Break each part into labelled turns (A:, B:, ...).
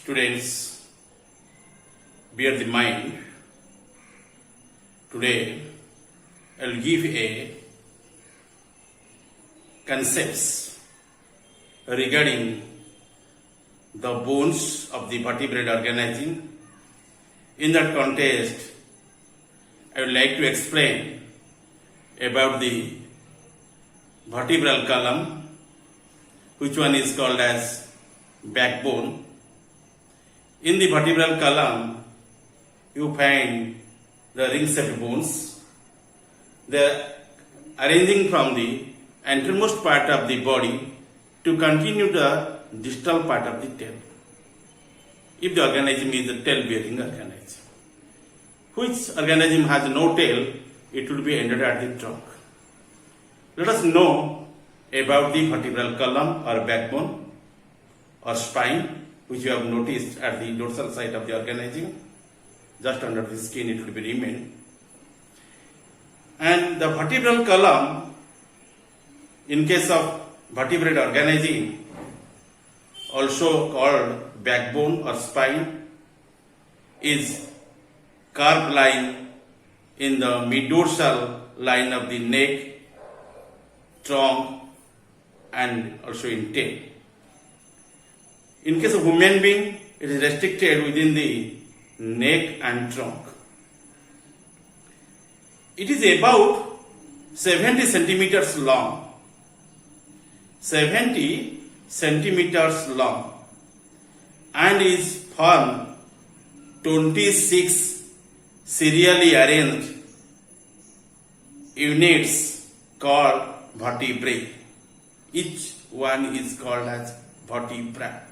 A: Students, bear the mind. Today, I'll give a concepts regarding the bones of the vertebrate organism. In that context, I would like to explain about the vertebral column, which one is called as backbone. In the vertebral column, you find the ring-shaped bones. They are arranging from the antermost part of the body to continue the distal part of the tail. If the organism is a tail-bearing organism, which organism has no tail, it will be ended at the trunk. Let us know about the vertebral column or backbone or spine, which you have noticed at the dorsal side of the organism. Just under the skin it will be remain. And the vertebral column, in case of vertebrate organism, also called backbone or spine, is curved line in the mid-dorsal line of the neck, trunk, and also in tail. In case of human being, it is restricted within the neck and trunk. It is about 70 centimeters long. 70 centimeters long and is formed 26 serially arranged units called vertebrae. Each one is called as vertebra.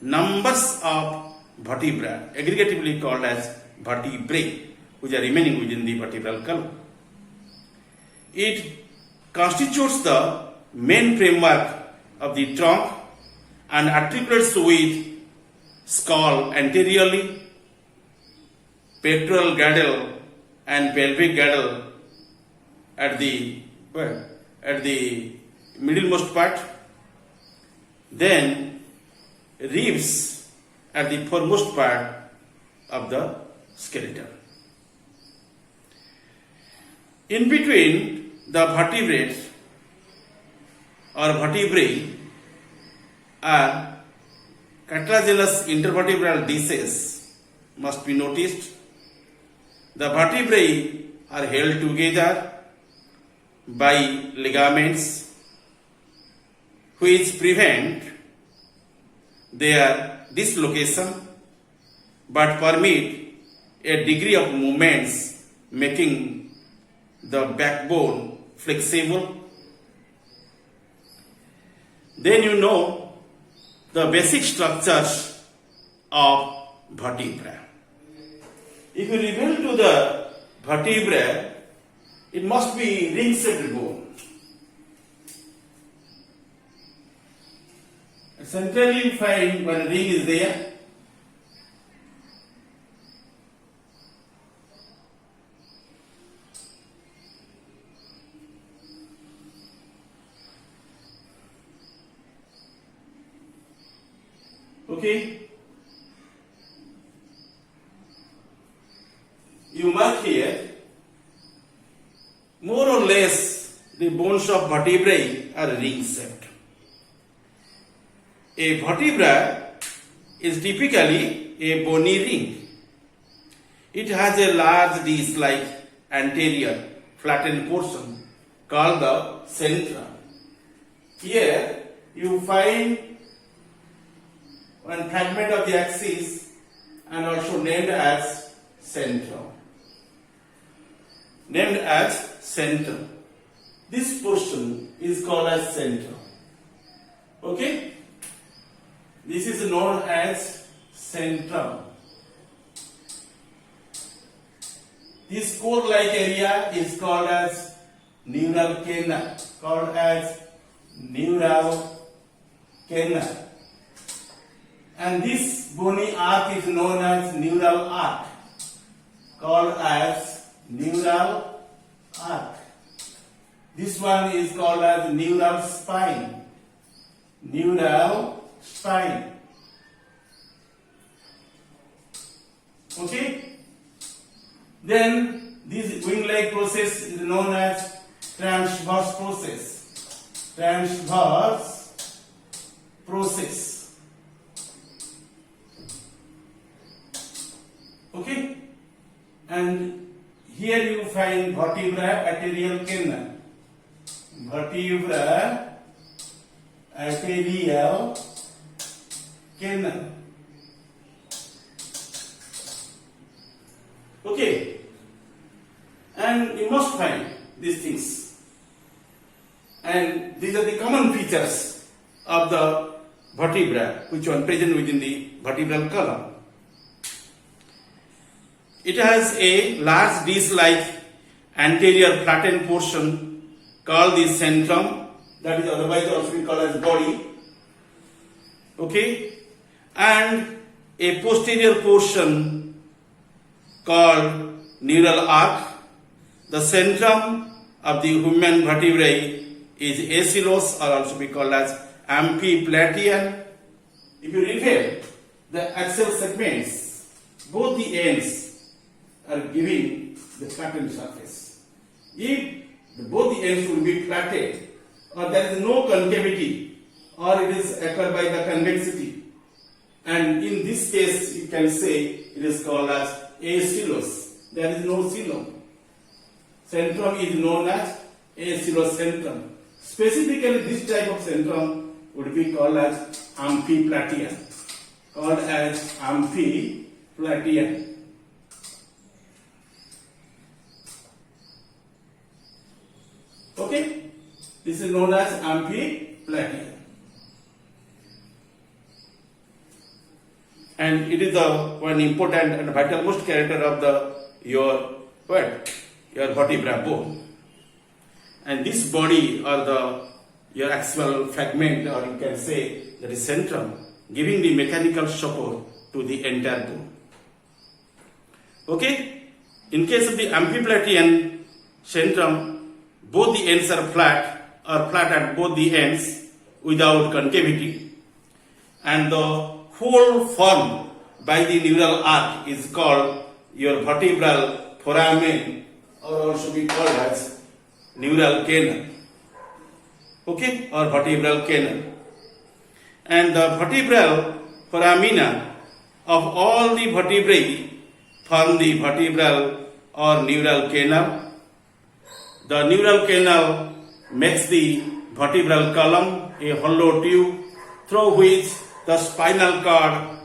A: Numbers of vertebra, aggregatively called as vertebrae, which are remaining within the vertebral column. It constitutes the main framework of the trunk and articulates with skull anteriorly, pectoral girdle and pelvic girdle at the middlemost part, then ribs at the foremost part of the skeleton. In between the vertebrae or vertebrae are cartilaginous intervertebral discs must be noticed. The vertebrae are held together by ligaments which prevent their dislocation but permit a degree of movements making the backbone flexible. Then you know the basic structures of vertebra. If you reveal to the vertebra, it must be ring-shaped bone. Centrally you find one ring is there. Okay. You mark here, more or less the bones of vertebrae are ring-shaped. A vertebra is typically a bony ring. It has a large disc-like anterior flattened portion called the centra. Here you find one fragment of the axis and also named as centrum. Named as centrum. This portion is called as centrum. Okay? This is known as centrum. This core-like area is called as neural canal. Called as neural canal. And this bony arc is known as neural arc. Called as neural arc. This one is called as neural spine. Neural spine. Okay. Then this wing leg process is known as transverse process. Transverse process. Okay. And here you find vertebra arterial canal. Vertebra arterial canal. Okay. And you must find these things. And these are the common features of the vertebra which are present within the vertebral column. It has a large dish-like anterior flattened portion called the centrum, that is otherwise also called as body. Okay, and a posterior portion called neural arc. The centrum of the human vertebrae is acylous, or also be called as amphiplatian. If you refer the axial segments, both the ends are giving the flattened surface. If both the ends will be flattened, or there is no concavity, or it is occurred by the convexity, and in this case you can say it is called as acylous. There is no coelom. Centrum is known as acylous centrum. Specifically, this type of centrum would be called as amphiplatian. Called as amphiplatian. Okay, this is known as amphiplatian. And it is the one important and vital most character of your vertebra bone. And this body, or your actual fragment, or you can say that is centrum, giving the mechanical support to the entire bone. Okay, in case of the amphiplatian centrum, both the ends are flat, or flat at both the ends without concavity, and the whole formed by the neural arc is called your vertebral foramen, or also be called as neural canal. Okay, or vertebral canal. And the vertebral foramina of all the vertebrae form the vertebral or neural canal. The neural canal makes the vertebral column a hollow tube through which the spinal cord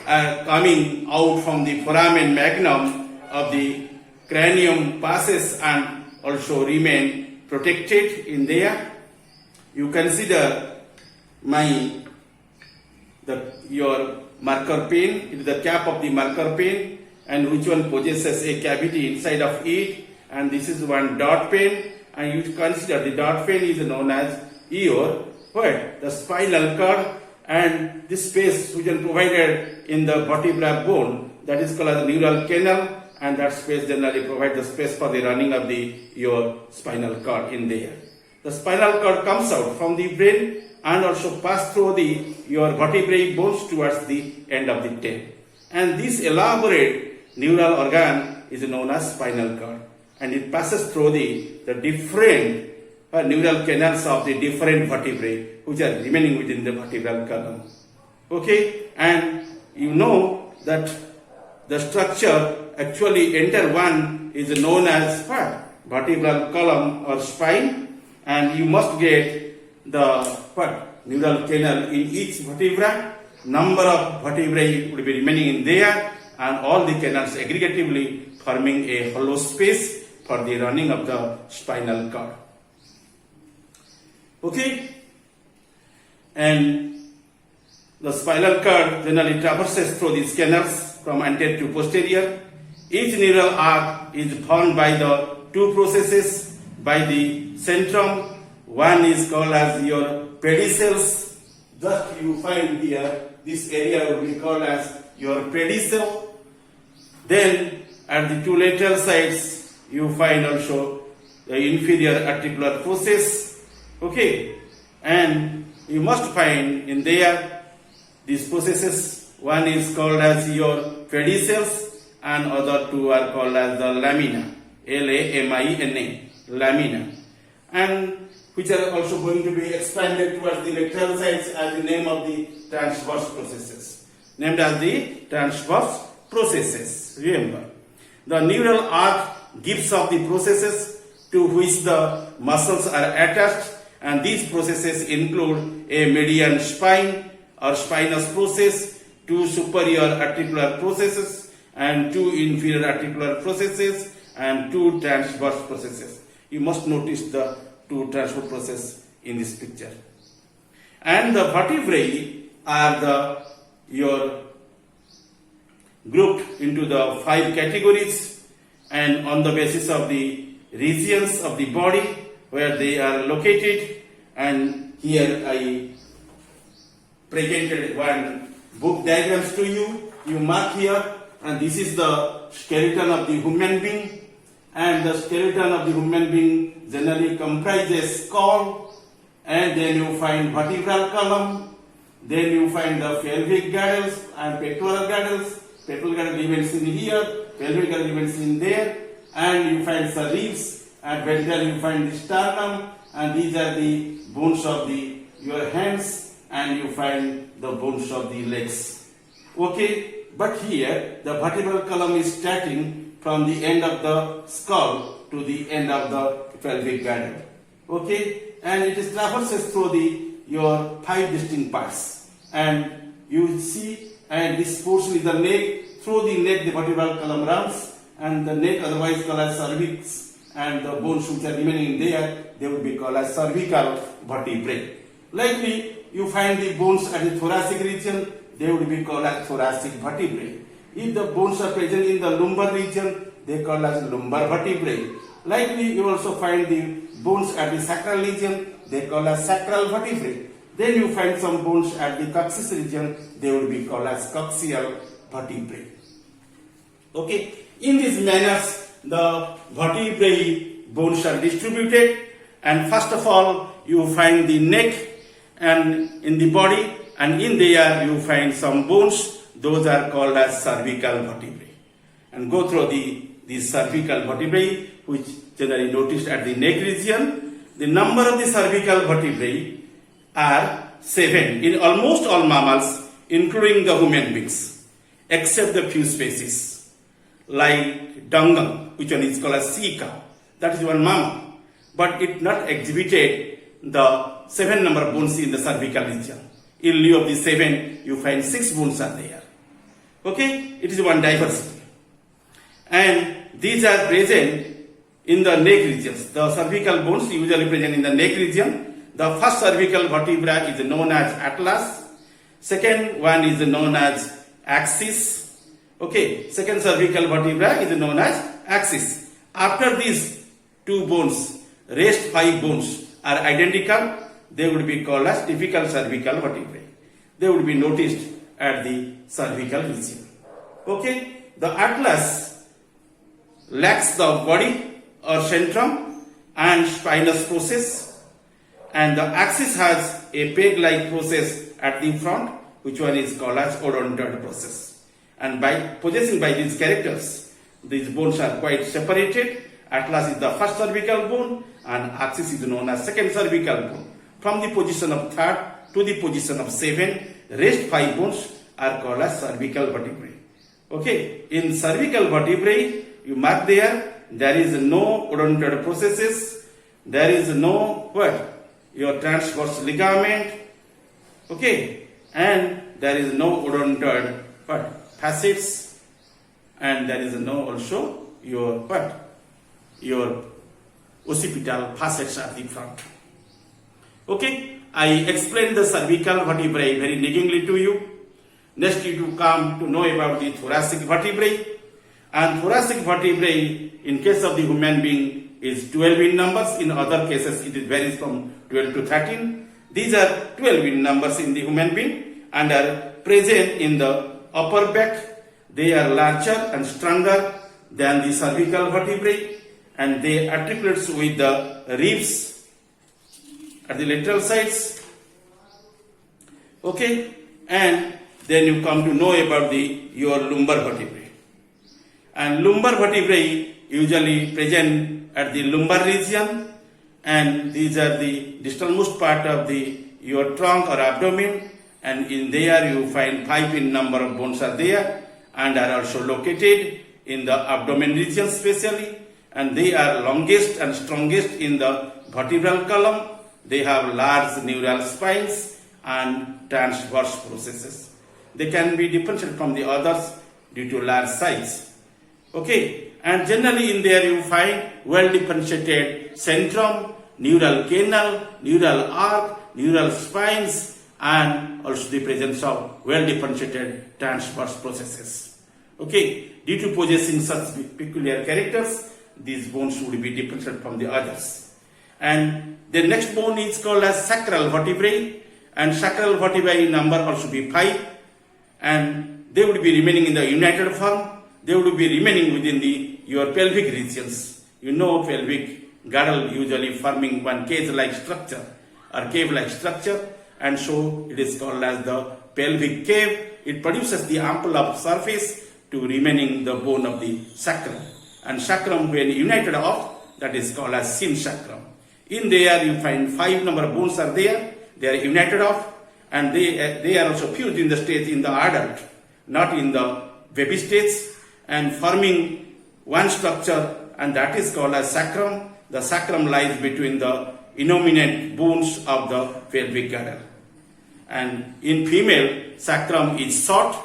A: coming out from the foramen magnum of the cranium passes and also remain protected in there. You consider your marker pen. It is the cap of the marker pen, and which one possesses a cavity inside of it, and this is one dot pen, and you consider the dot pen is known as your the spinal cord, and this space which is provided in the vertebral bone, that is called as neural canal, and that space generally provides the space for the running of your spinal cord in there. The spinal cord comes out from the brain and also pass through your vertebrae bones towards the end of the tail. And this elaborate neural organ is known as spinal cord, and it passes through the different neural canals of the different vertebrae which are remaining within the vertebral column. Okay, and you know that the structure actually enter one is known as vertebral column or spine, and you must get the neural canal in each vertebra. Number of vertebrae would be remaining in there, and all the canals aggregatively forming a hollow space for the running of the spinal cord. Okay, and the spinal cord generally traverses through these canals from anterior to posterior. Each neural arc is formed by the two processes by the centrum. One is called as your pedicels. Just you find here, this area will be called as your pedicel. Then at the two lateral sides, you find also the inferior articular process. Okay, and you must find in there these processes. One is called as your pedicels, and other two are called as the lamina, Lamina, lamina, and which are also going to be expanded towards the lateral sides as the name of the transverse processes, named as the transverse processes. Remember, the neural arc gives off the processes to which the muscles are attached, and these processes include a median spine or spinous process, two superior articular processes, and two inferior articular processes, and two transverse processes. You must notice the two transverse processes in this picture. And the vertebrae are grouped into the 5 categories, and on the basis of the regions of the body where they are located. And here I presented one book diagrams to you. You mark here, and this is the skeleton of the human being, and the skeleton of the human being generally comprises skull, and then you find vertebral column, then you find the pelvic girdles and pectoral girdles. Pectoral girdle remains in here, pelvic girdle remains in there, and you find the ribs, and ventral you find the sternum, and these are the bones of your hands, and you find the bones of the legs. Okay, but here the vertebral column is starting from the end of the skull to the end of the pelvic girdle. Okay, and it is traverses through your 5 distinct parts, and you see, and this portion is the neck. Through the neck the vertebral column runs, and the neck otherwise called as cervix, and the bones which are remaining there, they would be called as cervical vertebrae. Likely you find the bones at the thoracic region, they would be called as thoracic vertebrae. If the bones are present in the lumbar region, they are called as lumbar vertebrae. Likely you also find the bones at the sacral region, they are called as sacral vertebrae. Then you find some bones at the coccyx region, they would be called as coccygeal vertebrae. Okay, in these manners the vertebrae bones are distributed, and first of all you find the neck and in the body, and in there you find some bones, those are called as cervical vertebrae. And go through these cervical vertebrae, which generally noticed at the neck region. The number of the cervical vertebrae are 7 in almost all mammals, including the human beings, except the few species like Dungal, which one is called as sea cow. That is one mammal, but it not exhibited the 7 number of bones in the cervical region. In lieu of the 7, you find 6 bones are there. Okay, it is one diversity, and these are present in the neck regions. The cervical bones usually present in the neck region. The first cervical vertebra is known as atlas. Second one is known as axis. Okay, second cervical vertebra is known as axis. After these 2 bones, rest 5 bones are identical. They would be called as typical cervical vertebrae. They would be noticed at the cervical region. Okay, the atlas lacks the body or centrum and spinous process, and the axis has a peg-like process at the front, which one is called as odontoid process. And by possessing by these characters, these bones are quite separated. Atlas is the first cervical bone, and axis is known as second cervical bone. From the position of 3rd to the position of 7, rest 5 bones are called as cervical vertebrae. Okay, in cervical vertebrae, you mark there is no odontoid processes, there is no your transverse ligament, okay, and there is no odontoid facets, and there is no also your occipital facets at the front. Okay, I explained the cervical vertebrae very niggingly to you. Next you come to know about the thoracic vertebrae, and thoracic vertebrae in case of the human being is 12 in numbers. In other cases it varies from 12 to 13. These are 12 in numbers in the human being and are present in the upper back. They are larger and stronger than the cervical vertebrae, and they articulate with the ribs at the lateral sides. Okay, and then you come to know about your lumbar vertebrae. And lumbar vertebrae usually present at the lumbar region, and these are the distalmost part of your trunk or abdomen, and in there you find 5 in number of bones are there and are also located in the abdomen region especially, and they are longest and strongest in the vertebral column. They have large neural spines and transverse processes. They can be differentiated from the others due to large size. Okay, and generally in there you find well differentiated centrum, neural canal, neural arc, neural spines, and also the presence of well differentiated transverse processes. Okay, due to possessing such peculiar characters, these bones would be differentiated from the others. And the next bone is called as sacral vertebrae, and sacral vertebrae number also be 5, and they would be remaining in the united form. They would be remaining within your pelvic regions. You know, pelvic girdle usually forming one cage-like structure or cave-like structure, and so it is called as the pelvic cave. It produces the ample of surface to remaining the bone of the sacrum. And sacrum, when united off, that is called as synsacrum. In there you find 5 number of bones are there. They are united off, and they are also fused in the stage in the adult, not in the baby stage, and forming one structure, and that is called as sacrum. The sacrum lies between the innominate bones of the pelvic girdle. And in female, sacrum is short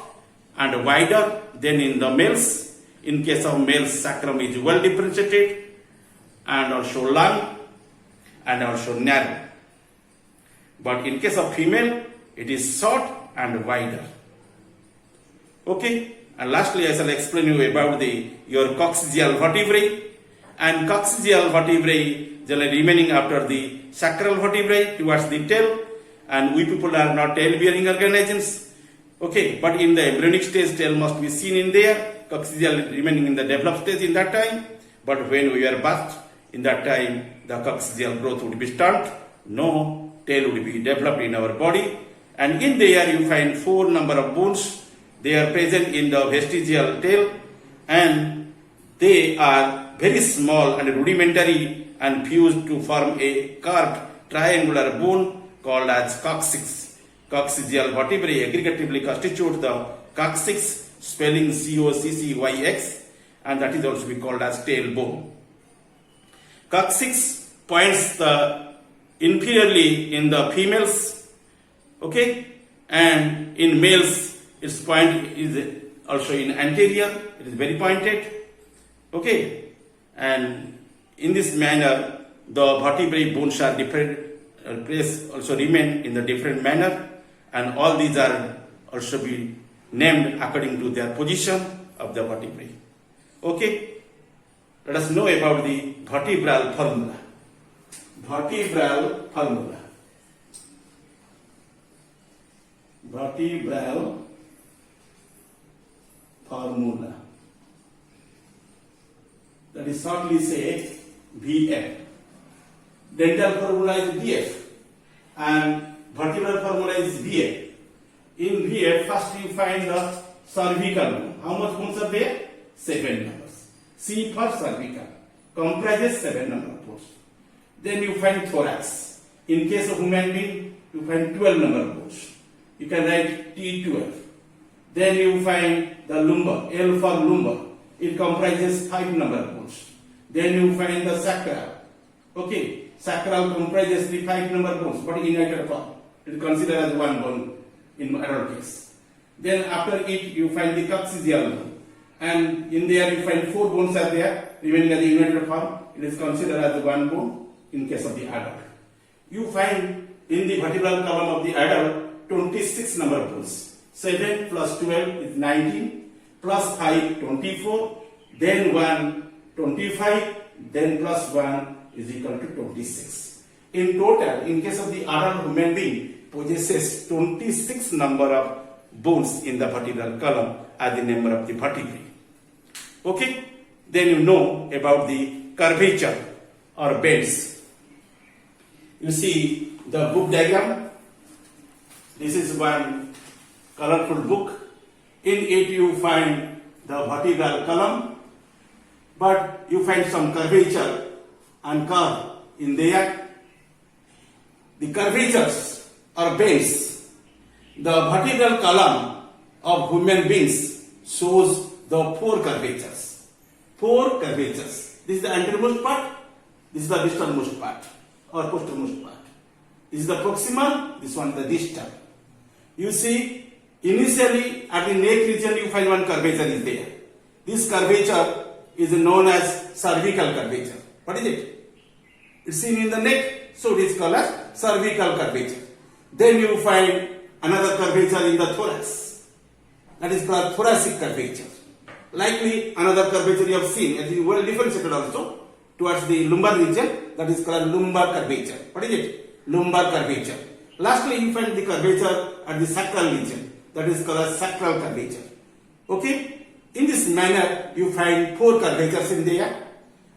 A: and wider than in the males. In case of males, sacrum is well differentiated and also long and also narrow. But in case of female, it is short and wider. Okay, and lastly I shall explain you about your coccygeal vertebrae. And coccygeal vertebrae generally remaining after the sacral vertebrae towards the tail, and we people are not tail-bearing organisms. Okay, but in the embryonic stage, tail must be seen in there, coccygeal remaining in the developed stage in that time. But when we are birthed, in that time, the coccygeal growth would be stunted, no tail would be developed in our body. And in there you find 4 number of bones. They are present in the vestigial tail, and they are very small and rudimentary and fused to form a carved triangular bone called as coccyx. Coccygeal vertebrae aggregatively constitute the coccyx, spelling COCCYX, and that is also be called as tailbone. Coccyx points inferiorly in the females, okay, and in males its point is also in anterior, it is very pointed, okay, and in this manner the vertebrae bones are different, place also remain in the different manner, and all these are also be named according to their position of the vertebrae. Okay, let us know about the vertebral formula. Vertebral formula. Vertebral formula. That is shortly said VF. Dental formula is VF and vertebral formula is VF. In VF, first you find the cervical bone. How much bones are there? 7 numbers. C for cervical comprises 7 number of bones. Then you find thorax. In case of human being, you find 12 number of bones. You can write T12. Then you find the lumbar, L for lumbar. It comprises 5 number of bones. Then you find the sacral. Okay, sacral comprises the 5 number of bones, but in united form. It is considered as one bone in adult case. Then after it you find the coccygeal bone, and in there you find 4 bones are there remaining as the united form. It is considered as one bone in case of the adult. You find in the vertebral column of the adult 26 number of bones. 7 plus 12 is 19, plus 5 24, then 1 25, then plus 1 is equal to 26. In total, in case of the adult human being, possesses 26 number of bones in the vertebral column as the number of the vertebrae. Okay, then you know about the curvature or bends. You see the Book diagram. This is one colorful book. In it you find the vertebral column, but you find some curvature and curve in there. The curvatures or bends. The vertebral column of human beings shows the four curvatures. Four curvatures. This is the anteriormost part, this is the distalmost part or posteriormost part. This is the proximal, this one the distal. You see, initially at the neck region you find one curvature is there. This curvature is known as cervical curvature. What is it? It's seen in the neck, so it is called as cervical curvature. Then you find another curvature in the thorax. That is called thoracic curvature. Likely another curvature you have seen, it is well differentiated also towards the lumbar region, that is called lumbar curvature. What is it? Lumbar curvature. Lastly, you find the curvature at the sacral region, that is called as sacral curvature. Okay? In this manner, you find four curvatures in there,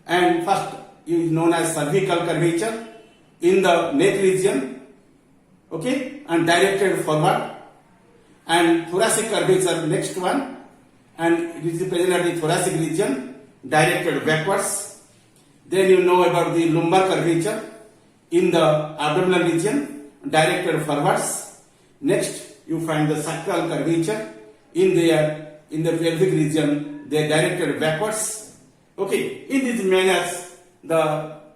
A: and first is known as cervical curvature in the neck region, okay, and directed forward, and thoracic curvature next one, and it is present at the thoracic region, directed backwards. Then you know about the lumbar curvature in the abdominal region, directed forwards. Next, you find the sacral curvature in the pelvic region, they are directed backwards. Okay, in these manners,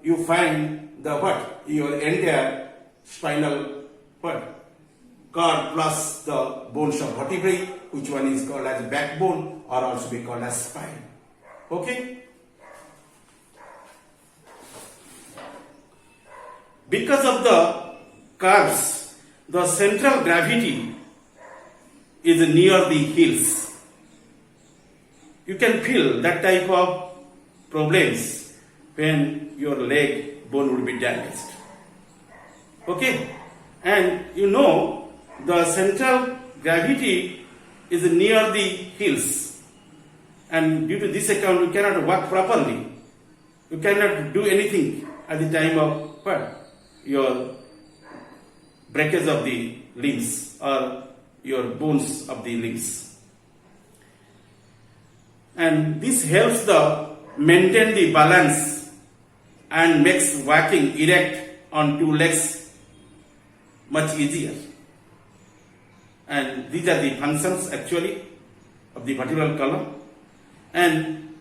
A: you find your entire spinal cord plus the bones of vertebrae, which one is called as backbone or also be called as spine. Okay. Because of the curves, the central gravity is near the heels. You can feel that type of problems when your leg bone will be damaged. Okay, and you know the central gravity is near the heels, and due to this account you cannot walk properly. You cannot do anything at the time of your breakage of the limbs or your bones of the limbs. And this helps maintain the balance and makes walking erect on two legs much easier. And these are the functions actually of the vertebral column. And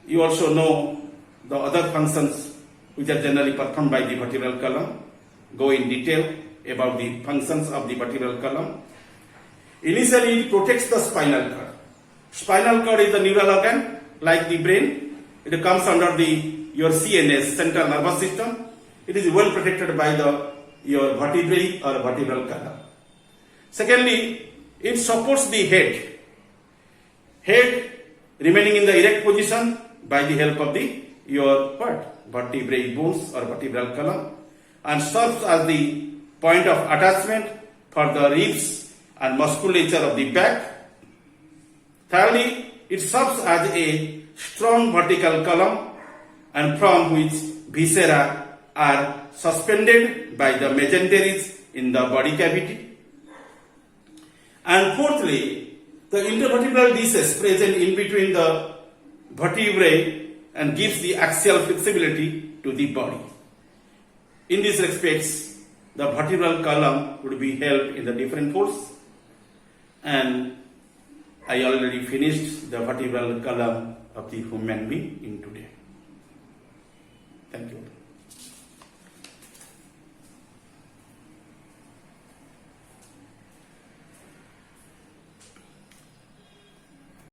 A: you also know the other functions which are generally performed by the vertebral column. Go in detail about the functions of the vertebral column. Initially, it protects the spinal cord. Spinal cord is the neural organ, like the brain. It comes under your CNS, central nervous system. It is well protected by your vertebrae or vertebral column. Secondly, it supports the head. Head remaining in the erect position by the help of your vertebrae bones or vertebral column, and serves as the point of attachment for the ribs and musculature of the back. Thirdly, it serves as a strong vertical column and from which viscera are suspended by the mesenteries in the body cavity. And fourthly, the intervertebral discs present in between the vertebrae and gives the axial flexibility to the body. In these respects, the vertebral column would be held in the different folds, and I already finished the vertebral column of the human being in today. Thank you.